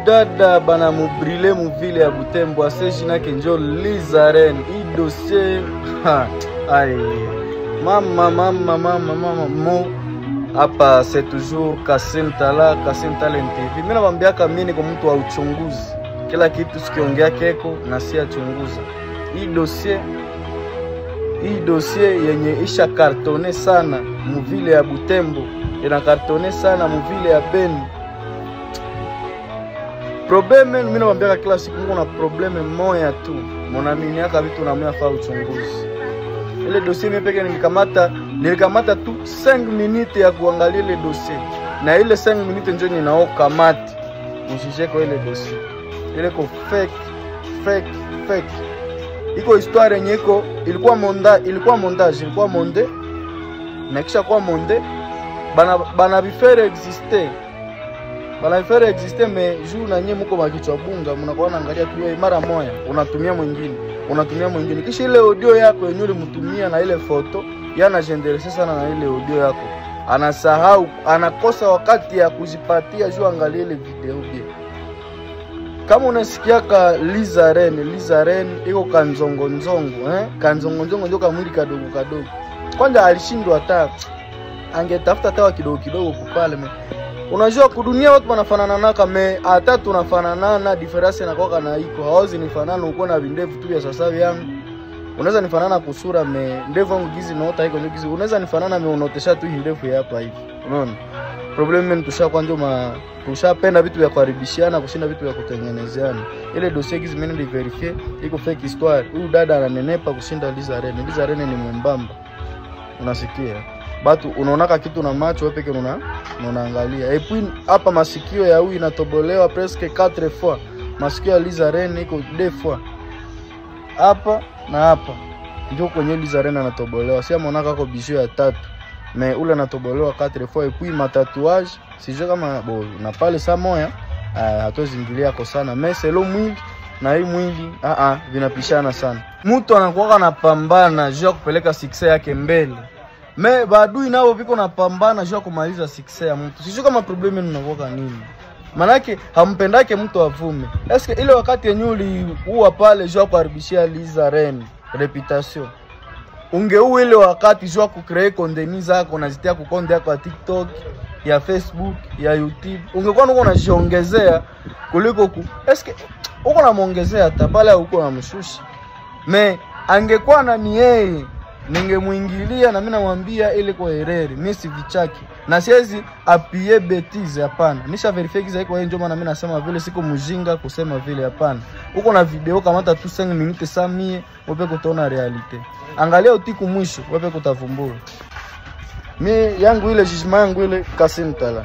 dada bana mubrile muvile ya Butembo ase jina kenjo Lizaren. I dossier ay mama mo hapa c'est toujours Kassim Tala TV. Mimi nawaambia kama mimi niko mtu wa uchunguzi. Kila kitu sikiongea keko na si achunguza. Hii dossier yenye isha kartone sana muvile ya Butembo, ina kartone sana muvile ya Beni. Probleme mimi nawaambia kila siku kuna probleme moja tu. Mnaamini yaka vitu na mimi afaa uchunguzi. Ile dossier mimi peke nilikamata tu 5 minutes ya kuangalia ile dossier. Na ile 5 minutes ndio ninao kamati. Mshije kwa ile dossier. Ile ko fake. Iko histoire yenye iko ilikuwa montage, na kisha kwa monde bana bifere exister. Bana bifere exister mais jour na nyinyi mko makichwa bunga mnakuwa naangalia tu mara moja unatumia mwingine kisha ile audio yako yenyewe ulimtumia na ile foto yana jendelesa sana na ile audio yako anasahau, anakosa wakati ya kujipatia juu angalie ile video bia. Kama unasikia ka Lizaren iko kanzongo kanzongo ndio kamwili kadogo. Kwanza alishindwa hata angetafuta tawa kidogo kupale. Unajua kudunia watu wanafanana naka hata tunafanana na difference na kwa na iko hauzi nifanana uko na vindevu tu ya sasa yangu. Unaweza nifanana kusura ndevu yangu gizi naota iko gizi. Unaweza nifanana unotesha tu ndevu hapa hivi. Unaona? Problem ni tushapenda vitu vya kuharibishiana kushinda vitu vya kutengenezeana. Ile dossier gizi mimi verify iko fake histoire. Huyu dada ananenepa kushinda Lizaren ni mwembamba. Unasikia? Batu unaonaka kitu na macho wewe peke unaangalia. Et puis hapa masikio ya huyu inatobolewa presque 4 fois. Masikio ya Lizaren iko 2 fois. Hapa na hapa. Ndio kwenye Lizaren anatobolewa. Si amonaka kwa bijou ya 3. Mais ule anatobolewa 4 fois. Et puis matatuage sijui kama na pale saa moja hatozingilia kwa sana. Mais selo mwili na hii mwili vinapishana sana. Mtu anakuwa anapambana juu ya kupeleka success yake mbele. Me badui nao viko napambana juu ya kumaliza success ya mtu. Sijui kama problemi unakuwa nini. Manake hampendake mtu avume. Eske ile wakati yenyewe uwa pale juu ya kuharibishia Lizaren reputation. Ungeu ile wakati juu ya kucreate content zako unazitia ku content yako ya TikTok, ya Facebook, ya YouTube. Ungekuwa uko unajiongezea kuliko eske uko unamuongezea hata pale uko unamshushi. Me angekuwa na ni yeye ningemuingilia na mimi namwambia ile kwa hereri mimi si vichaki na siwezi apie betize hapana. Nisha verify kiza iko ndio maana mimi nasema vile siko mjinga kusema vile hapana. Uko na video kama hata tu 5 minutes samie wewe kutaona realite. Angalia utiku mwisho wewe kutavumbua. Mimi yangu ile judgment yangu ile Kassim Tala.